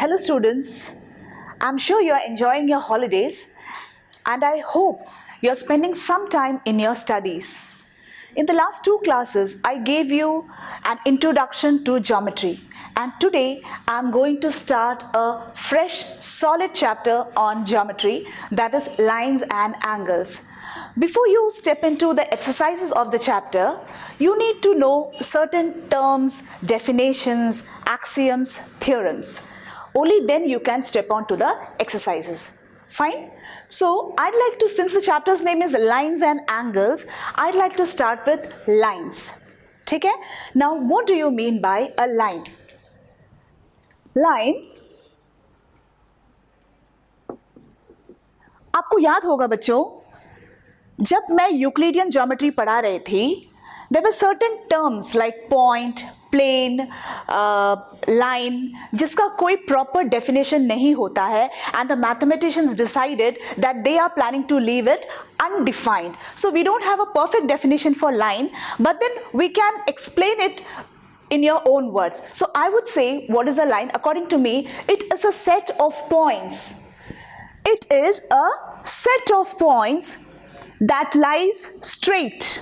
Hello students, I'm sure you are enjoying your holidays and I hope you're spending some time in your studies. In the last two classes, I gave you an introduction to geometry and today I'm going to start a fresh solid chapter on geometry, that is lines and angles. Before you step into the exercises of the chapter, you need to know certain terms, definitions, axioms, theorems. Only then you can step on to the exercises. Fine? So I'd like to, since the chapter's name is lines and angles, I'd like to start with lines. ठीक है? Now what do you mean by a line? Line, आपको याद होगा बच्चों, जब मैं Euclidean geometry पढ़ा रही थी, there were certain terms like point, plane, line, जिसका कोई प्रॉपर डेफिनेशन नहीं होता है and the mathematicians decided that they are planning to leave it undefined. So we don't have a perfect definition for line, but then we can explain it in your own words. So I would say, what is a line? According to me, it is a set of points. It is a set of points that lies straight.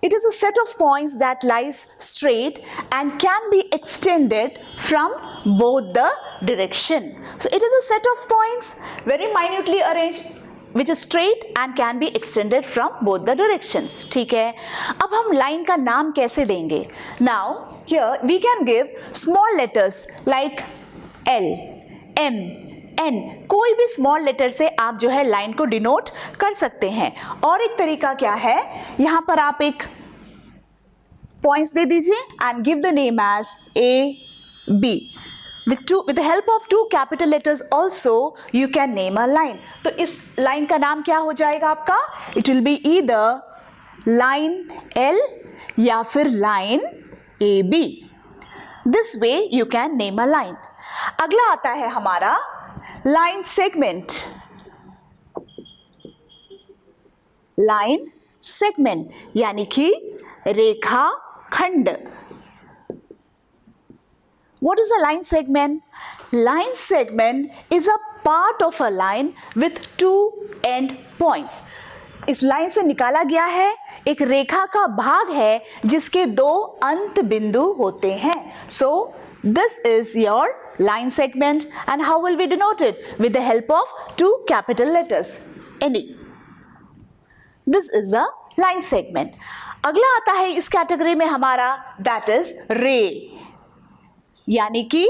It is a set of points that lies straight and can be extended from both the direction. So it is a set of points very minutely arranged which is straight and can be extended from both the directions. ठीक है? अब हम line का नाम कैसे देंगे? Now here we can give small letters like L, M, N. कोई भी स्मॉल लेटर से आप जो है लाइन को डिनोट कर सकते हैं. और एक तरीका क्या है, यहां पर आप एक पॉइंट्स दे दीजिए and give the name as A B. with the help of two capital letters also you can name a line. तो इस लाइन का नाम क्या हो जाएगा आपका? It will be either line L या फिर line AB. This way you can name a line. अगला आता है हमारा लाइन सेगमेंट. लाइन सेगमेंट यानी कि रेखा खंड. What is a line segment? Line segment is a part of a line with two end points. इस लाइन से निकाला गया है एक रेखा का भाग है जिसके दो अंत बिंदु होते हैं. So this is your line segment, and how will we denote it? With the help of two capital letters. Any. This is a line segment. अगला आता है इस कैटेगरी में हमारा, that is ray, यानी कि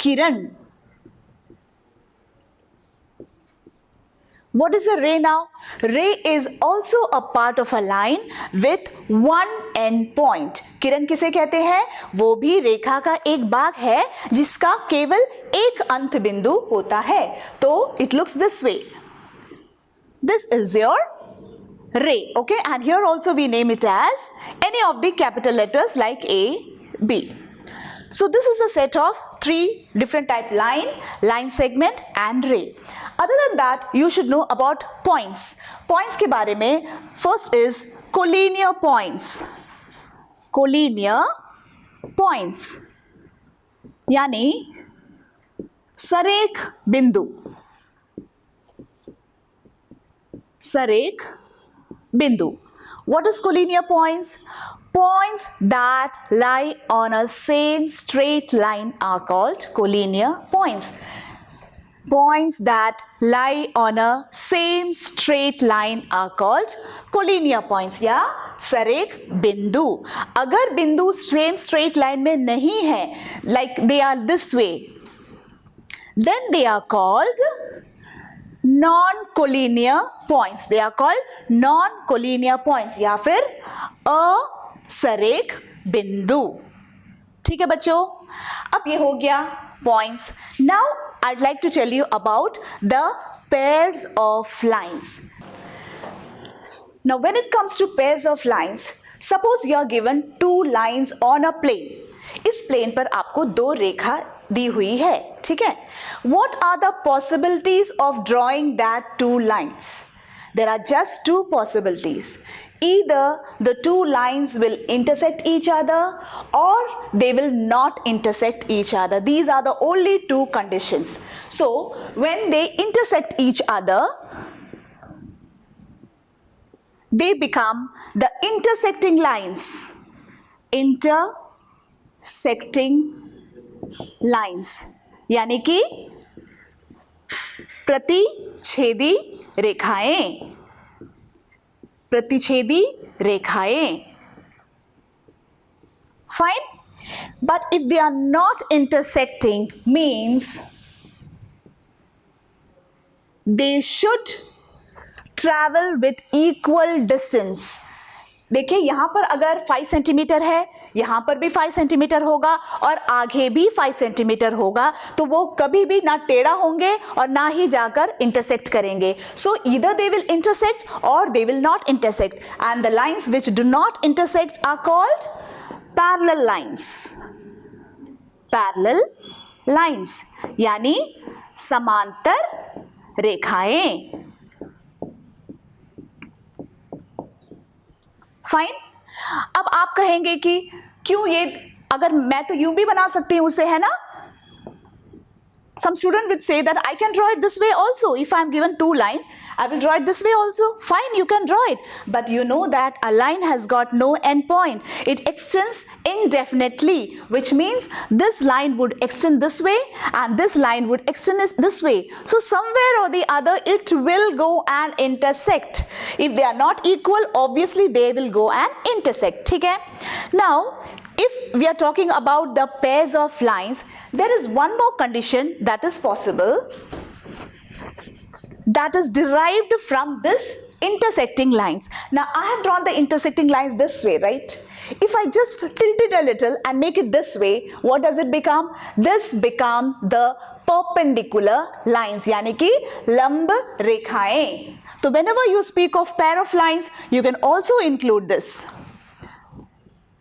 किरण. What is a ray now? Ray is also a part of a line with one end point. किरण किसे कहते हैं? वो भी रेखा का एक भाग है जिसका केवल एक अंत बिंदु होता है. तो it looks this way. This is your ray. Okay, and here also we name it as any of the capital letters like A, B. So this is a set of three different type: line segment and ray. Other than that, you should know about points. Points के बारे में first is collinear points. Collinear points यानी सरेख बिंदु. सरेख बिंदु. What is collinear points? Points that lie on a same straight line are called collinear points. Points that lie on a same straight line are called collinear points या सरेख बिंदु. अगर बिंदु same straight line में नहीं है, like they are this way, then they are called non-collinear points. They are called non-collinear points या फिर असरेख बिंदु. ठीक है बच्चों, अब ये हो गया points. Now I'd like to tell you about the pairs of lines. Now when it comes to pairs of lines, suppose you are given two lines on a plane. इस प्लेन पर आपको दो रेखा दी हुई है. ठीक है? What are the possibilities of drawing that two lines? there are just two possibilities. Either the two lines will intersect each other or they will not intersect each other. These are the only two conditions. So when they intersect each other, they become the intersecting lines. Intersecting lines यानी कि प्रतिच्छेदी रेखाएं. प्रतिच्छेदी रेखाएं. Fine. But if they are not intersecting, means they should travel with equal distance. देखिए यहाँ पर अगर 5 centimetre है, यहाँ पर भी 5 सेंटीमीटर होगा और आगे भी 5 सेंटीमीटर होगा, तो वो कभी भी ना टेढ़ा होंगे और ना ही जाकर इंटरसेक्ट करेंगे. So either they will intersect or they will not intersect, and the lines which do not intersect are called parallel lines. Parallel lines यानी समांतर रेखाएं. फाइन. अब आप कहेंगे कि क्यों ये, अगर मैं तो यूं भी बना सकती हूं उसे, है ना? Some student would say that I can draw it this way also. If I am given two lines, I will draw it this way also. Fine, you can draw it. But you know that a line has got no end point. It extends indefinitely, which means this line would extend this way and this line would extend this way. So somewhere or the other, it will go and intersect. If they are not equal, obviously they will go and intersect. Okay? Now, if we are talking about the pairs of lines, there is one more condition that is possible, that is derived from this intersecting lines. Now I have drawn the intersecting lines this way, right? If I just tilt it a little and make it this way, what does it become? This becomes the perpendicular lines, यानी कि लंब रेखाएं. So whenever you speak of pair of lines, you can also include this.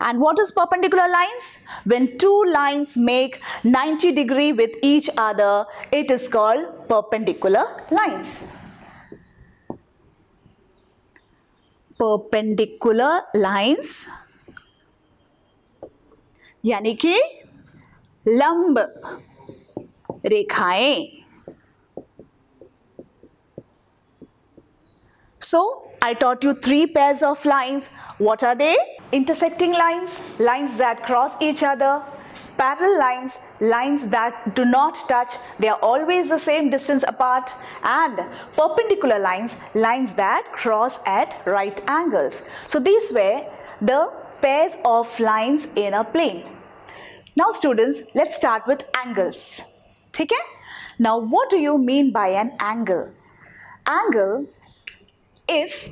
And what is perpendicular lines? When two lines make 90 degree with each other, it is called perpendicular lines. Perpendicular lines यानी कि लंब रेखाएं. So I taught you three pairs of lines. What are they? Intersecting lines, lines that cross each other. Parallel lines, lines that do not touch, they are always the same distance apart. And perpendicular lines, lines that cross at right angles. So these were the pairs of lines in a plane. Now students, let's start with angles. Okay? Now what do you mean by an angle? Angle, if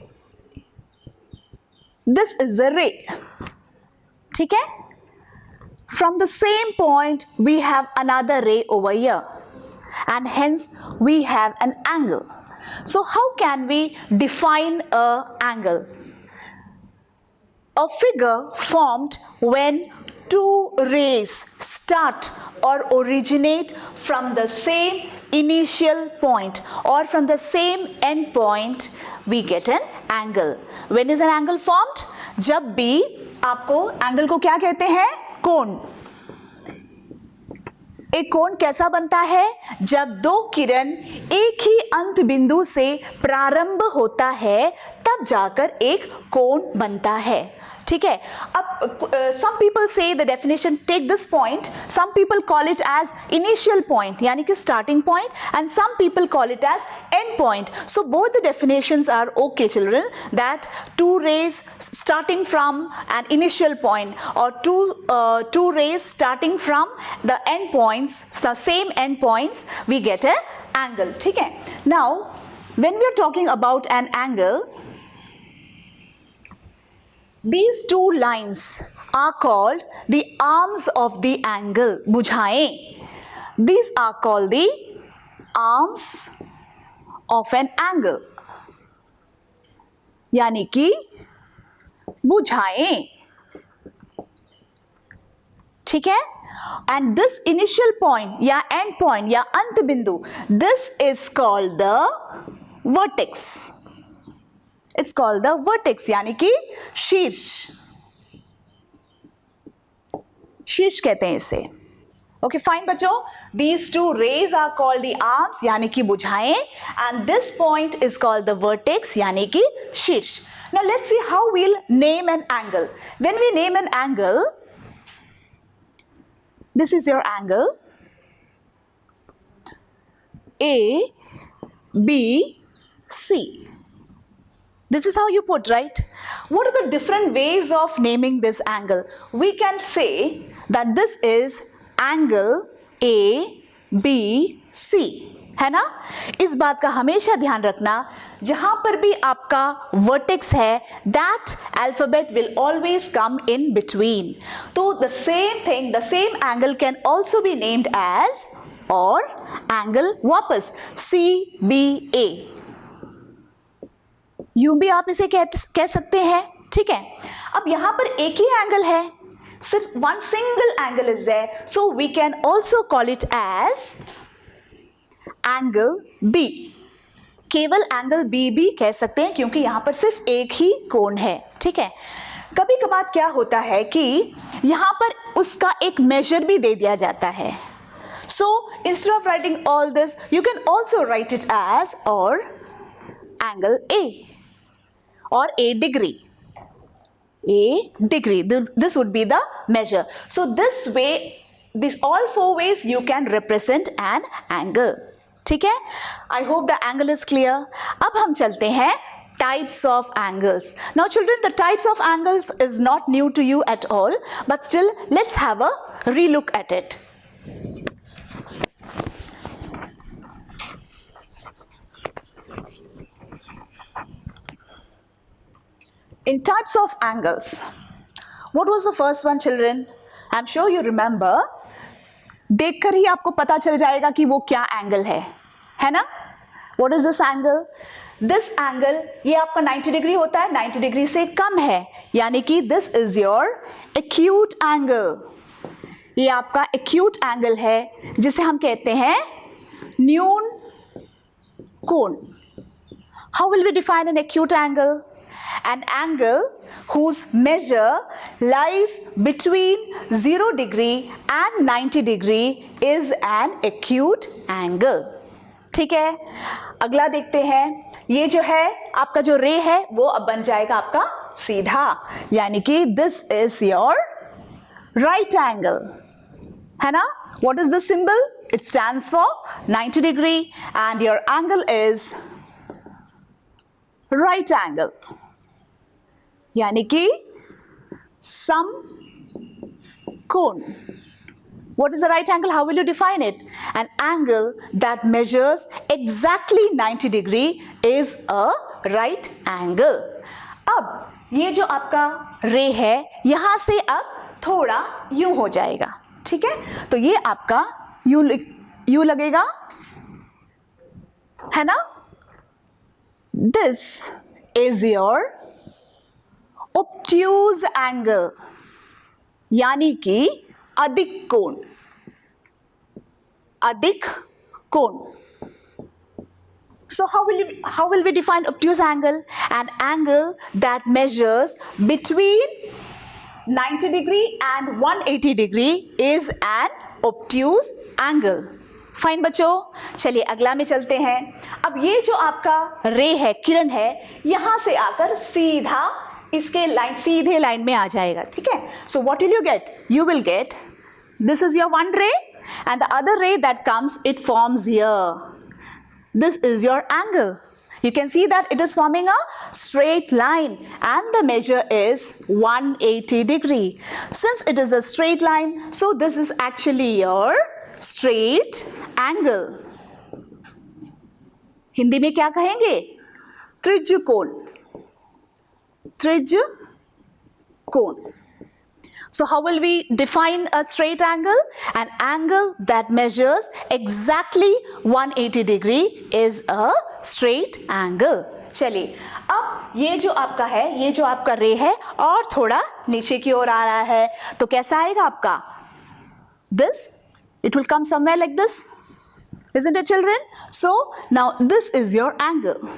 this is a ray, ठीक है? From the same point we have another ray over here, and hence we have an angle. So how can we define an angle? A figure formed when two rays start or originate from the same initial point or from the same end point, we get an angle. When is an angle formed? जब भी आपको angle को क्या कहते हैं? कोण. एक कोण कैसा बनता है? जब दो किरण एक ही अंत बिंदु से प्रारंभ होता है, तब जाकर एक कोण बनता है. ठीक है? अब some people say the definition, take this point, some people call it as initial point यानी कि starting point, and some people call it as end point. So both the definitions are okay children, that two rays starting from an initial point or two rays starting from the end points, so same end points, we get an angle. ठीक है? Now when we are talking about an angle, these two lines are called the arms of the angle, bhujhaएं. These are called the arms of an angle, यानी कि bhujhaएं. ठीक है? And this initial point या end point या अंत बिंदु, this is called the vertex. It's called the vertex, यानी कि शीर्ष, शीर्ष कहते हैं इसे। ओके फाइन बच्चों, these two rays are called the arms यानी कि भुजाएं, and this point is called the vertex यानी कि शीर्ष। Now let's see how we'll name an angle. When we name an angle, this is your angle A, B, C. This is how you put, right? What are the different ways of naming this angle? We can say that this is angle A, B, C, है ना? इस बात का हमेशा ध्यान रखना, जहां पर भी आपका वर्टेक्स है, that alphabet will always come in between. तो the same thing, the same angle can also be named as और angle वापस CBA. यूं भी आप इसे कह सकते हैं, ठीक है। अब यहां पर एक ही एंगल है, सिर्फ one single angle is there, so we can also call it as angle B. केवल एंगल बी भी कह सकते हैं क्योंकि यहां पर सिर्फ एक ही कोण है, ठीक है। कभी कभार क्या होता है कि यहां पर उसका एक मेजर भी दे दिया जाता है, so instead of writing all this you can also write it as or angle a or a degree. This would be the measure. So this way, these all four ways you can represent an angle. ठीक है? I hope the angle is clear. अब हम चलते हैं types of angles. Now children, the types of angles is not new to you at all, but still let's have a relook at it. In types of angles, what was the first one children? I'm sure you remember. देखकर ही आपको पता चल जाएगा कि वो क्या angle है ना? What is this angle? This angle, ये आपका 90 डिग्री होता है, 90 डिग्री से कम है, यानी कि this is your acute angle. ये आपका acute angle है जिसे हम कहते हैं न्यून कोण. How will we define an acute angle? An angle whose measure lies between 0 degree and 90 degree is an acute angle. ठीक है, अगला देखते हैं। ये जो है आपका जो रे है वो अब बन जाएगा आपका सीधा, यानी कि this is your right angle, है ना? What is the symbol? It stands for 90 degree and your angle is right angle, यानी कि सम कोण. What is a right angle? How will you define it? An angle that measures exactly 90 degree is a right angle. अब ये जो आपका रे है यहां से अब थोड़ा यूं हो जाएगा, ठीक है? तो ये आपका यूं लगेगा, है ना? This is your obtuse angle, यानी कि अधिक कोण, अधिक कोण. So how will we define obtuse angle? An angle that measures between 90 degree and 180 degree is an obtuse angle. Fine बच्चों, चलिए अगला में चलते हैं। अब ये जो आपका रे है, किरण है, यहां से आकर सीधा इसके लाइन, सीधे लाइन में आ जाएगा, ठीक है? सो what will you get? You will gate, this is your one रे एंड द अदर रे that comes, it forms here. This is your angle. You can see that it is forming a straight line and the measure is 180 degree. Since it is a straight line, so this is actually your straight angle. Hindi में क्या कहेंगे? त्रिज्य कोण, त्रिज्य कोण. So how will we define a straight angle? An angle that measures exactly 180 degree is a straight angle. चलिए, अब ये जो आपका है, ये जो आपका रे है और थोड़ा नीचे की ओर आ रहा है, तो कैसा आएगा आपका? This, it will come somewhere like this, isn't it children? So now this is your angle.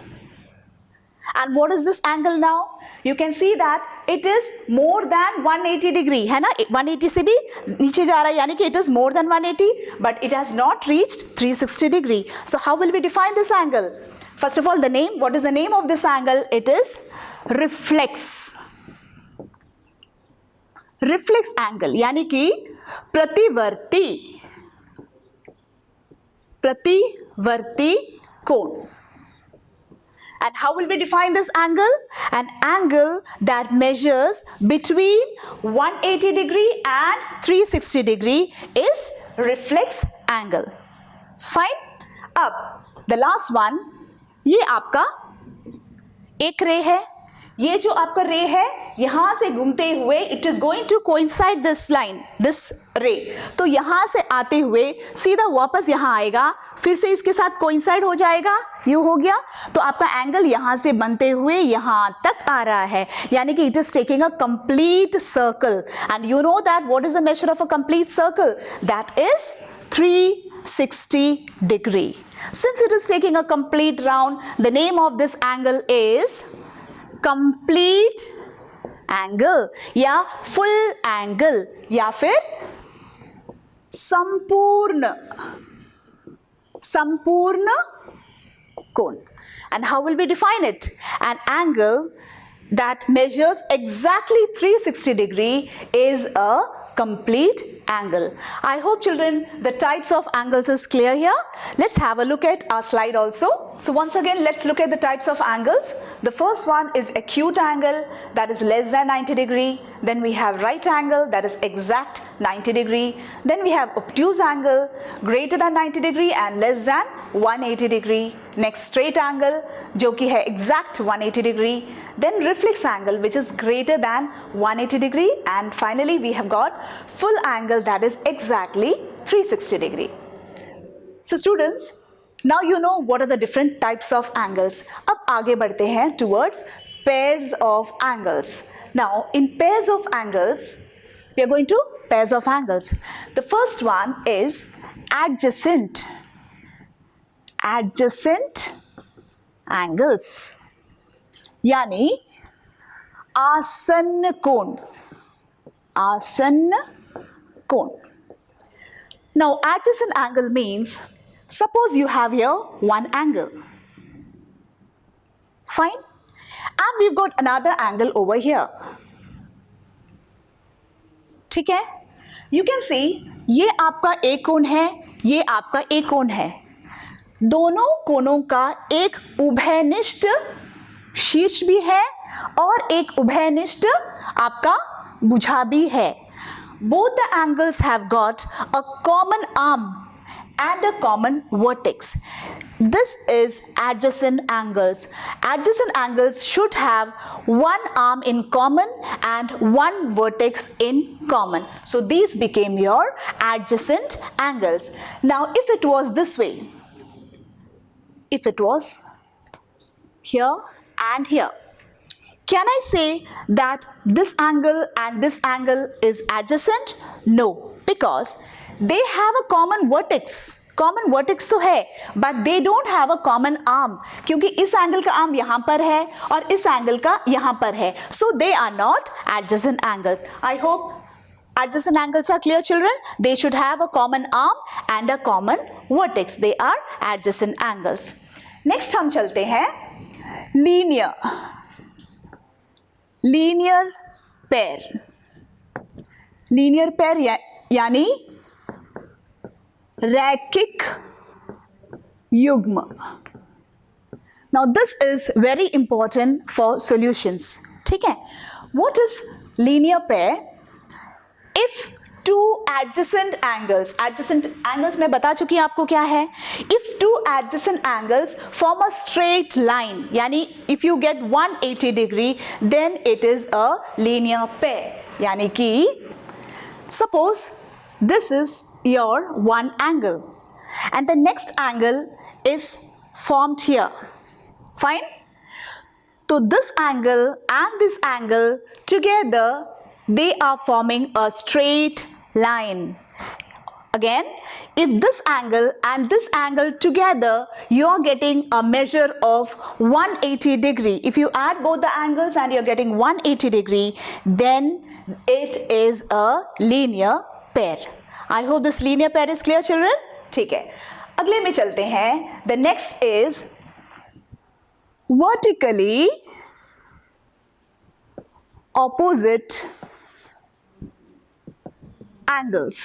And what is this angle now? You can see that it is more than 180 degree, है ना, 180 से भी नीचे जा रहा है, यानी कि it is more than 180, but it has not reached 360 degree. So how will we define this angle? First of all, the name. What is the name of this angle? It is reflex. Reflex angle, यानी कि प्रतिवर्ती कोण. And how will we define this angle? An angle that measures between 180 degree and 360 degree is reflex angle. Fine. अब the last one, ये आपका एक रे है. ये जो आपका रे है यहां से घूमते हुए it is going to coincide this line, this ray. तो यहां से आते हुए सीधा वापस यहां आएगा, फिर से इसके साथ कोइंसाइड हो जाएगा, ये हो गया. तो आपका एंगल यहां से बनते हुए यहां तक आ रहा है, यानी कि it is taking a complete circle. And you know that what is the measure of a complete circle? That is 360 degree. Since it is taking a complete round, the name of this angle is complete angle या full angle या फिर संपूर्ण कोण. And how will we define it? An angle that measures exactly 360 degree is a complete angle. I hope children the types of angles is clear here. Let's have a look at our slide also. So once again let's look at the types of angles. The first one is acute angle, that is less than 90 degree. Then we have right angle, that is exact 90 degree. Then we have obtuse angle, greater than 90 degree and less than 180 degree. Next straight angle जो कि है exact 180 degree. Then reflex angle which is greater than 180 degree. And finally we have got full angle that is exactly 360 degree. So students, now you know what are the different types of angles. अब आगे बढ़ते हैं towards pairs of angles. Now in pairs of angles, we are going to pairs of angles. The first one is adjacent angles, यानी आसन्न कोण. Now adjacent angle means, suppose you have here one angle, fine, and we've got another angle over here. ठीक है, you can see ये आपका एक कोण है, ये आपका एक कोण है. दोनों कोणों का एक उभयनिष्ठ शीर्ष भी है और एक उभयनिष्ठ आपका भुजा भी है. Both the angles have got a common arm and a common vertex. This is adjacent angles. Adjacent angles should have one arm in common and one vertex in common. So these became your adjacent angles. Now if it was this way, if it was here and here, can I say that this angle and this angle is adjacent? No, because they have a common vertex. Common vertex तो है, but they don't have a common arm, क्योंकि इस angle का arm यहाँ पर है और इस एंगल का यहाँ पर है. So they are not adjacent angles. I hope adjacent angles are clear, children. They should have a common arm and a common vertex. They are adjacent angles. Next हम चलते हैं linear pair. Linear pair यानी रैखिक युग्म. Now this is very important for solutions. ठीक है, what is linear pair? If two adjacent angles मैं बता चुकी हूँ आपको क्या है. If two adjacent angles form a straight line, यानी if you get 180 degree, then it is a linear pair. यानी कि suppose this is your one angle and the next angle is formed here, fine. So this angle and this angle together, they are forming a straight line. Again, if this angle and this angle together, you are getting a measure of 180 degree. If you add both the angles and you're getting 180 degree, then it is a linear pair. I hope this linear pair is clear, children. ठीक है, अगले में चलते हैं. The next is vertically opposite angles,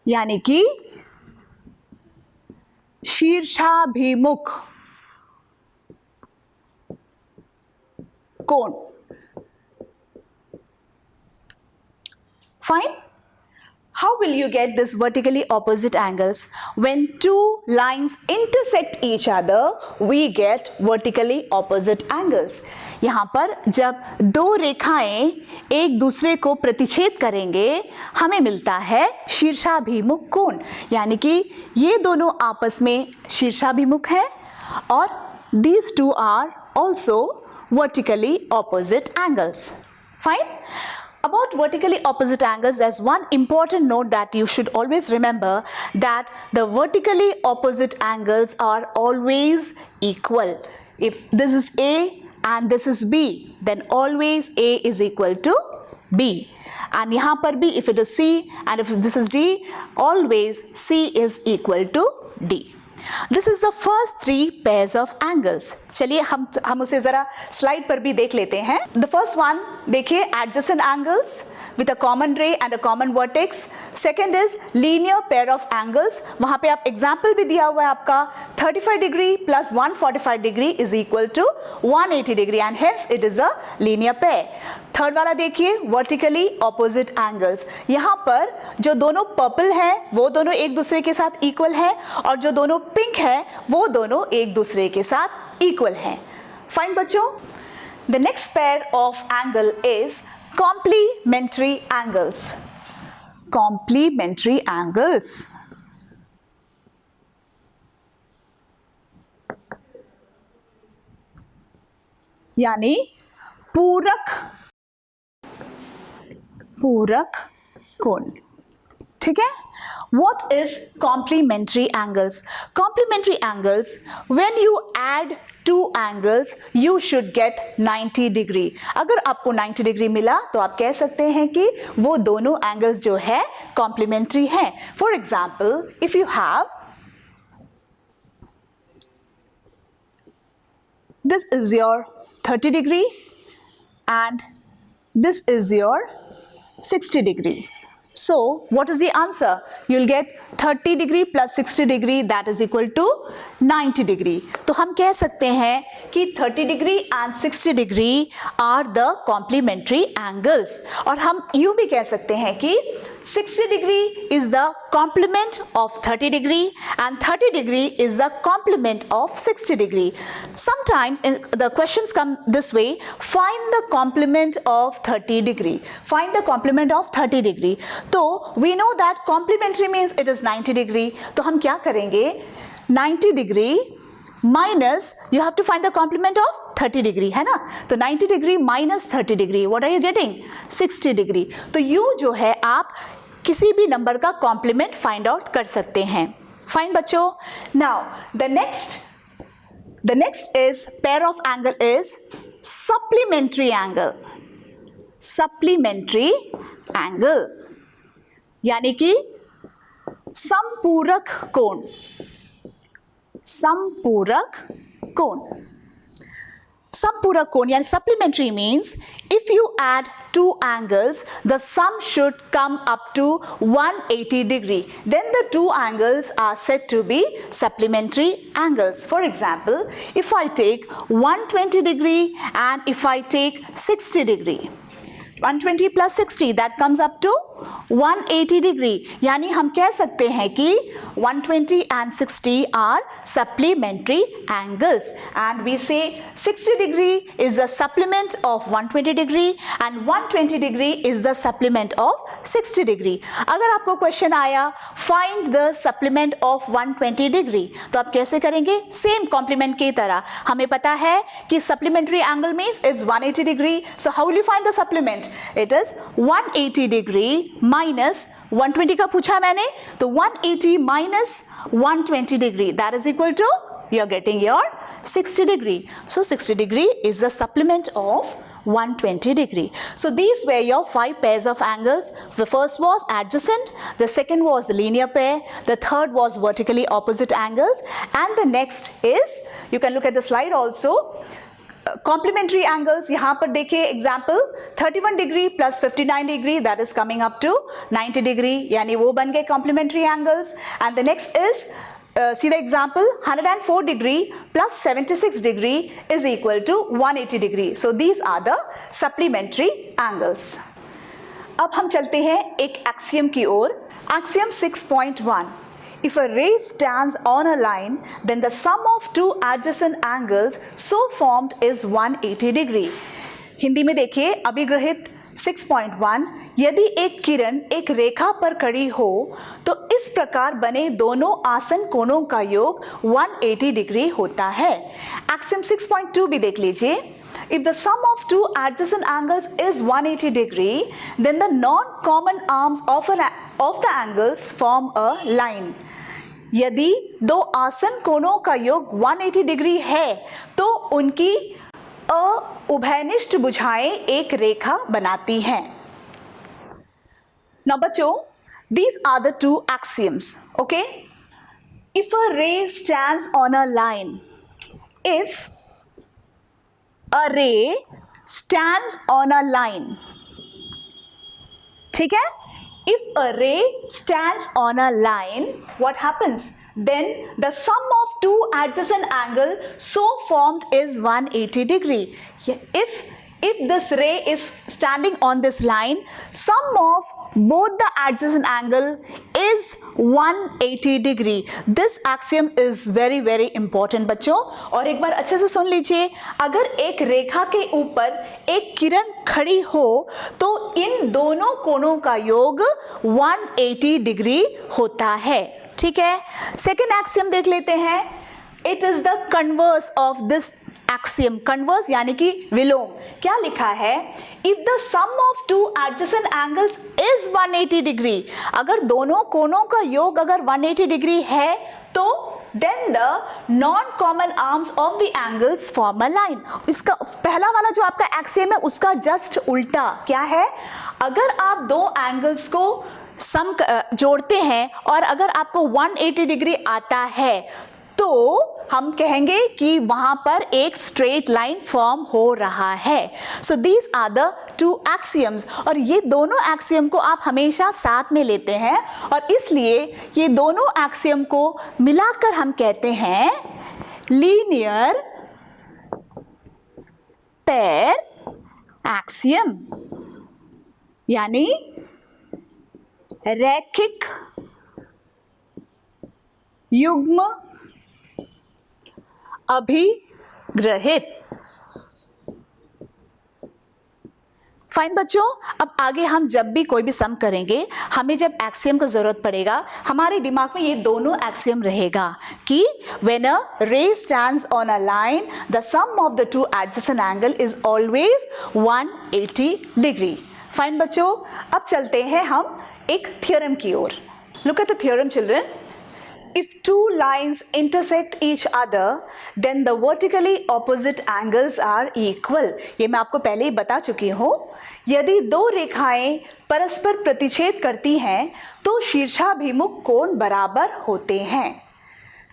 यानी कि शीर्षाभिमुख कोण. Fine. How will you get this vertically opposite angles? When two lines intersect each other, we get vertically opposite angles. यहाँ पर जब दो रेखाएं एक दूसरे को प्रतिच्छेद करेंगे, हमें मिलता है शीर्षाभिमुख कोण. यानी कि ये दोनों आपस में शीर्षाभिमुख हैं और these two are also vertically opposite angles. Fine. About vertically opposite angles, there's one important note that you should always remember, that the vertically opposite angles are always equal. If this is A and this is B, then always A is equal to B. And यहाँ पर भी if it is C and if this is D, always C is equal to D. This is the first three pairs of angles. चलिए हम उसे जरा slide पर भी देख लेते हैं. The first one देखिए, adjacent angles with a common ray and a common vertex. Second is linear pair of angles. वहाँ पे आप एग्जाम्पल भी दिया हुआ है आपका 35 degree plus 145 degree is equal to 180 degree and hence it is a linear pair. Third वाला देखिए, वर्टिकली ऑपोजिट एंगल्स. यहाँ पर जो दोनों पर्पल है वो दोनों एक दूसरे के साथ इक्वल है और जो दोनों पिंक है वो दोनों एक दूसरे के साथ इक्वल है. फाइन बच्चों. The next pair of angle is complementary angles. Complementary angles. यानी पूरक कोण. ठीक है. What is complementary angles? Complementary angles, when you add two angles, you should get 90 degree. अगर आपको 90 डिग्री मिला तो आप कह सकते हैं कि वो दोनों एंगल्स जो है कॉम्प्लीमेंट्री हैं. For example, if you have this is your 30 degree and this is your 60 degree. So what is the answer? You'll get 30 degree plus 60 degree, that is equal to 90 degree. तो हम कह सकते हैं कि 30 degree and 60 degree are the complementary angles. और हम यूँ भी कह सकते हैं कि 60 degree is the complement of 30 degree and 30 degree is the complement of 60 degree. Sometimes the questions come this way, find the complement of 30 degree. Find the complement of 30 degree. तो we know that complementary means it is 90 degree. तो हम क्या करेंगे? 90 degree minus, you have to find the complement of 30 degree, है ना? तो 90 degree minus 30 degree, what are you getting? 60 degree. तो U जो है आप किसी भी नंबर का complement find out कर सकते हैं. Fine बच्चों. Now the next is pair of angle is supplementary angle. Supplementary angle यानी कि समपूरक कोण. समपूरक कोण. Sampurak cone and supplementary means if you add two angles, the sum should come up to 180 degree. Then the two angles are said to be supplementary angles. For example, if I take 120 degree and if I take 60 degree, 120 plus 60 that comes up to 180 degree. यानी हम कह सकते हैं कि 120 and 60 are supplementary angles and we say 60 degree is the supplement of 120 degree and 120 degree is the supplement of 60 degree. अगर आपको question आया find the supplement of 120 degree तो आप कैसे करेंगे? सेम कॉम्प्लीमेंट की तरह. हमें पता है कि supplementary angle means it's 180 degree. So how will you find the supplement? It is 180 degree minus 120 का पूछा मैंने, तो 180 minus 120 degree, that is equal to you are getting your 60 degree. So 60 degree is the supplement of 120 degree. So these were your 5 pairs of angles. The first was adjacent, the second was linear pair, the third was vertically opposite angles, and the next is, you can look at the slide also, complementary angles. यहाँ पर देखिए example 31 degree plus 59 degree, that is coming up to 90 degree, यानी वो बन गए complementary angles. And the next is see the example 104 degree plus 76 degree is equal to 180 degree. So these are the supplementary angles. अब हम चलते हैं एक axiom की ओर. Axiom 6.1. If a ray stands on a line, then the sum of two adjacent angles so formed is 180 degree. Hindi में देखिए अभिग्रहित 6.1. यदि एक किरण एक रेखा पर खड़ी हो तो इस प्रकार बने दोनों आसन कोणों का योग 180 डिग्री होता है. एक्सियम 6.2 भी देख लीजिए. If the sum of two adjacent angles is 180 degree, then the non-common arms of the angles form a line. यदि दो आसन कोणों का योग 180 डिग्री है तो उनकी उभयनिष्ठ भुजाएं एक रेखा बनाती हैं. Now बच्चों, these are the two axioms. Okay? If a ray stands on a line, if a ray stands on a line, ठीक है? If a ray stands on a line, what happens? Then the sum of two adjacent angles so formed is 180 degree. If this ray is standing on this line, sum of both the adjacent angle is 180 degree. This axiom is very very important बच्चों. और एक बार अच्छे से सुन लीजिए. अगर एक रेखा के ऊपर एक किरण खड़ी हो तो इन दोनों कोणों का योग 180 डिग्री होता है. ठीक है. सेकेंड एक्सियम देख लेते हैं. It is the converse of this axiom. Converse यानी कि विलोम. क्या लिखा है? If the sum of two adjacent angles is 180 degree, अगर दोनों कोणों का योग अगर 180 डिग्री है तो then the non-common arms of the angles form a line. इसका पहला वाला जो आपका एक्सियम है उसका जस्ट उल्टा क्या है? अगर आप दो एंगल्स को सम जोड़ते हैं और अगर आपको 180 डिग्री आता है तो हम कहेंगे कि वहां पर एक स्ट्रेट लाइन फॉर्म हो रहा है. So these are the two axioms. और ये दोनों एक्सियम को आप हमेशा साथ में लेते हैं और इसलिए ये दोनों एक्सियम को मिलाकर हम कहते हैं लीनियर पेयर एक्सियम, यानी रैखिक युग्म अभिग्रहित. फाइन बच्चों, अब आगे हम जब भी कोई भी सम करेंगे, हमें जब एक्सियम की जरूरत पड़ेगा हमारे दिमाग में ये दोनों एक्सियम रहेगा कि when a ray stands on a line the sum of the two adjacent angle is always 180 degree. Fine बच्चों, अब चलते हैं हम एक थ्योरम की ओर. Look at the theorem children. If two lines intersect each other, then the vertically opposite angles are equal. ये मैं आपको पहले ही बता चुकी हूँ. यदि दो रेखाएं परस्पर प्रतिच्छेद करती हैं तो शीर्षाभिमुख कोण बराबर होते हैं.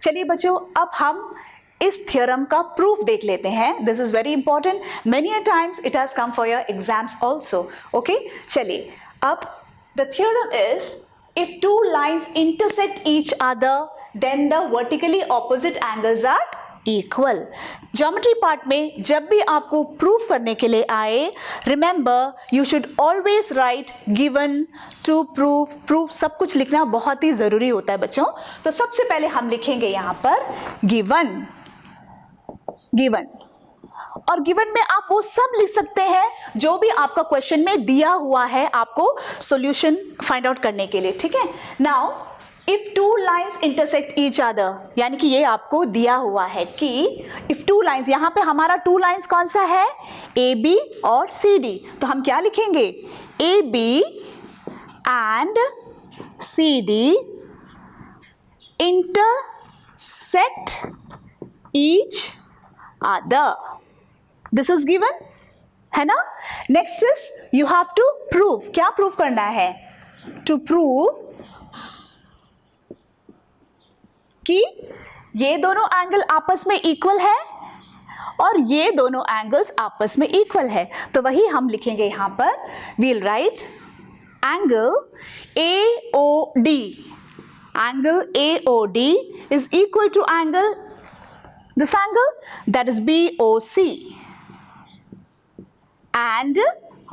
चलिए बच्चों, अब हम इस थ्योरम का प्रूफ देख लेते हैं. This is very important. Many a times it has come for your exams also. Okay, चलिए. अब the theorem is if two lines intersect each other then the vertically opposite angles are equal. Geometry part में जब भी आपको proof करने के लिए आए, remember you should always write given to proof. Proof सब कुछ लिखना बहुत ही जरूरी होता है बच्चों. तो सबसे पहले हम लिखेंगे यहाँ पर गिवन. गिवन और गिवन में आप वो सब लिख सकते हैं जो भी आपका क्वेश्चन में दिया हुआ है आपको सॉल्यूशन फाइंड आउट करने के लिए. ठीक है. Now if two lines intersect each other, यानी कि ये आपको दिया हुआ है कि इफ टू लाइंस, यहां पे हमारा टू लाइंस कौन सा है? ए बी और सी डी. तो हम क्या लिखेंगे? A B and CD intersect each other. This is given, है ना? Next is you have to prove. क्या prove करना है? To prove कि ये दोनों एंगल आपस में इक्वल है और ये दोनों एंगल्स आपस में इक्वल है, तो वही हम लिखेंगे यहां पर. We'll write angle AOD. Angle AOD is equal to angle, this angle, that is BOC. and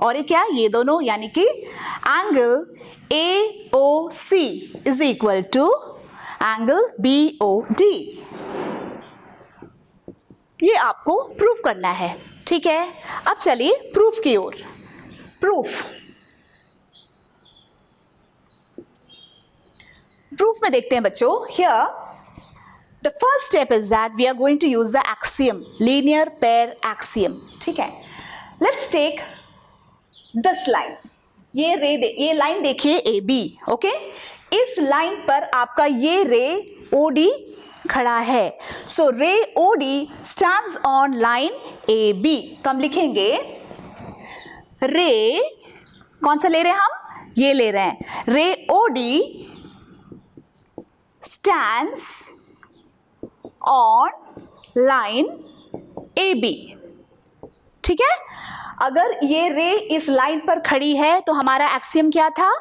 और ये क्या, ये दोनों, यानी कि angle AOC is equal to angle BOD. ये आपको प्रूफ करना है, ठीक है? अब चलिए प्रूफ की ओर. प्रूफ में देखते हैं बच्चों. Here the first step is that we are going to use the axiom, linear pair axiom. ठीक है, लेट्स टेक दिस लाइन. ये लाइन देखिए AB. ओके, इस लाइन पर आपका ये रे OD खड़ा है. सो रे OD stands on line AB. तो हम लिखेंगे रे, कौन सा ले रहे हैं हम, ये ले रहे हैं. रे OD stands on line AB. ठीक है, अगर ये रे इस लाइन पर खड़ी है तो हमारा एक्सियम क्या था,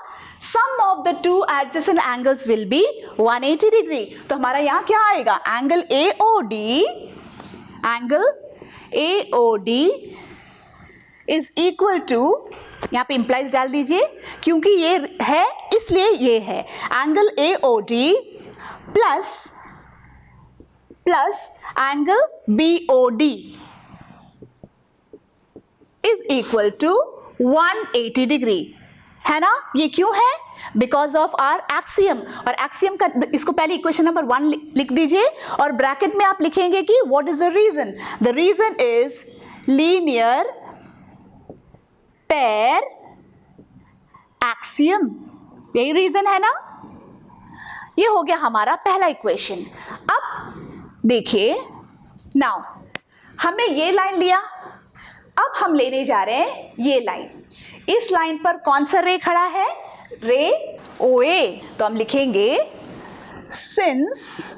sum of the two adjacent angles will be 180 degree. तो हमारा यहां क्या आएगा, angle AOD is equal to, यहां पे इंप्लाइज डाल दीजिए क्योंकि ये है इसलिए ये है, angle AOD plus angle BOD is equal to 180 degree. है ना? ये क्यों है, बिकॉज ऑफ आर एक्सियम. और एक्सियम का इसको पहले इक्वेशन नंबर 1 लिख दीजिए और ब्रैकेट में आप लिखेंगे कि what is the reason. The reason is linear pair axiom. यही रीजन है ना. ये हो गया हमारा पहला इक्वेशन. अब देखिए, नाउ हमने ये लाइन लिया, अब हम लेने जा रहे हैं ये लाइन. इस लाइन पर कौन सा रे खड़ा है, रे OA. तो हम लिखेंगे सिंस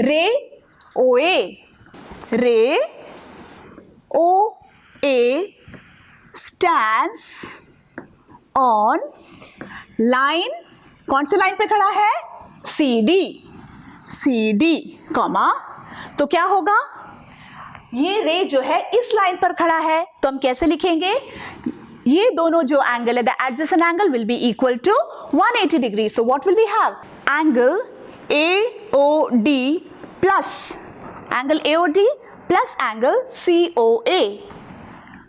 रे OA स्टैंड्स ऑन लाइन, कौन से लाइन पे खड़ा है, CD कॉमा. तो क्या होगा, ये रे जो है इस लाइन पर खड़ा है, तो हम कैसे लिखेंगे, ये दोनों जो एंगल है, the adjacent angle will be equal to 180 degree. So what will we have, angle AOD plus angle COA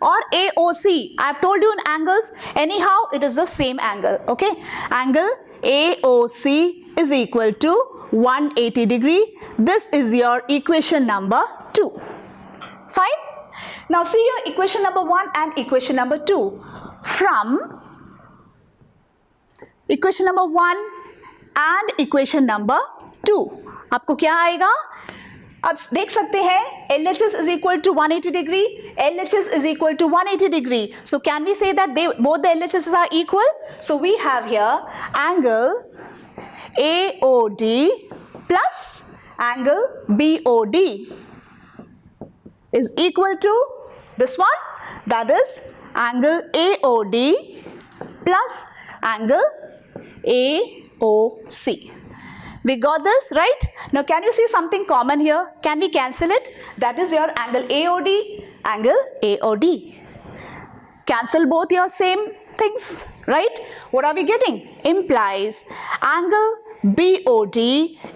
or AOC. I have told you in angles, anyhow it is the same angle. Okay, angle AOC is equal to 180 degree. This is your equation number 2. Fine. Now see your equation number 1 and equation number 2. From equation number 1 and equation number 2 आपको क्या आएगा, अब देख सकते हैं LHS is equal to 180 degree, LHS is equal to 180 degree. So can we say that both the LHSs are equal? So we have here angle AOD plus angle BOD is equal to this one, that is angle AOD plus angle AOC. We got this, right? Now can you see something common here? Can we cancel it? That is your angle AOD. Cancel both your same things, right? What are we getting? Implies angle BOD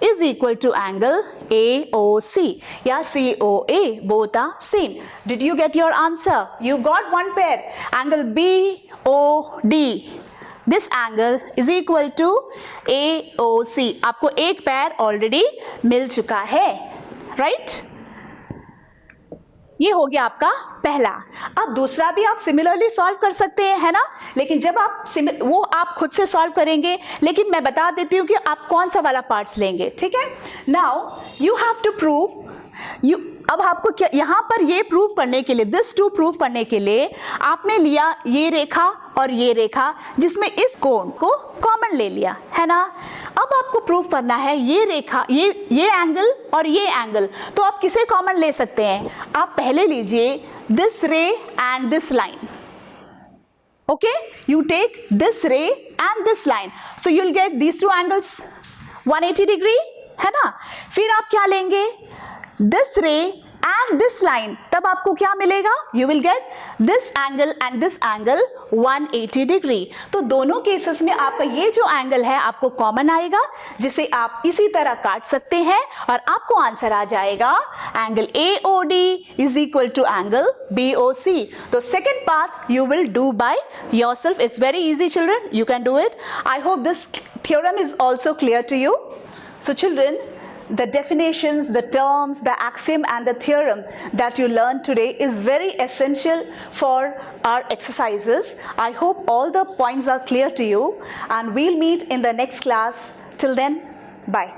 is equal to angle AOC. Yeah, COA, both are same. Did you get your answer? You got one pair, angle BOD. This angle is equal to AOC. आपको एक पैर already मिल चुका है, right? ये हो गया आपका पहला। अब दूसरा भी आप सिमिलरली सॉल्व कर सकते हैं, है ना, लेकिन जब आप वो आप खुद से सॉल्व करेंगे, लेकिन मैं बता देती हूँ कि आप कौन सा वाला पार्ट्स लेंगे, ठीक है। Now you have to prove अब आपको क्या यहाँ पर ये प्रूव करने के लिए, दिस टू प्रूव करने के लिए आपने लिया ये रेखा और ये रेखा, जिसमें इस कोण को कॉमन ले लिया, है ना। अब आपको प्रूव करना है ये रेखा, ये एंगल और ये एंगल, तो आप किसे कॉमन ले सकते हैं? आप पहले लीजिए this ray and this line, okay, you take this ray and this line, so you will get these two angles 180 degree, है ना। फिर आप क्या लेंगे? This ray and this line, तब आपको क्या मिलेगा? You will get this angle and this angle 180 degree. तो दोनों केसेस में आपका ये जो एंगल है आपको कॉमन आएगा, जिसे आप इसी तरह काट सकते हैं और आपको आंसर आ जाएगा angle AOD is equal to angle BOC। तो second part you will do by yourself, it's very easy children, you can do it. I hope this theorem is also clear to you. So children, the definitions, the terms, the axiom and the theorem that you learned today is very essential for our exercises. I hope all the points are clear to you, and we'll meet in the next class. Till then, bye.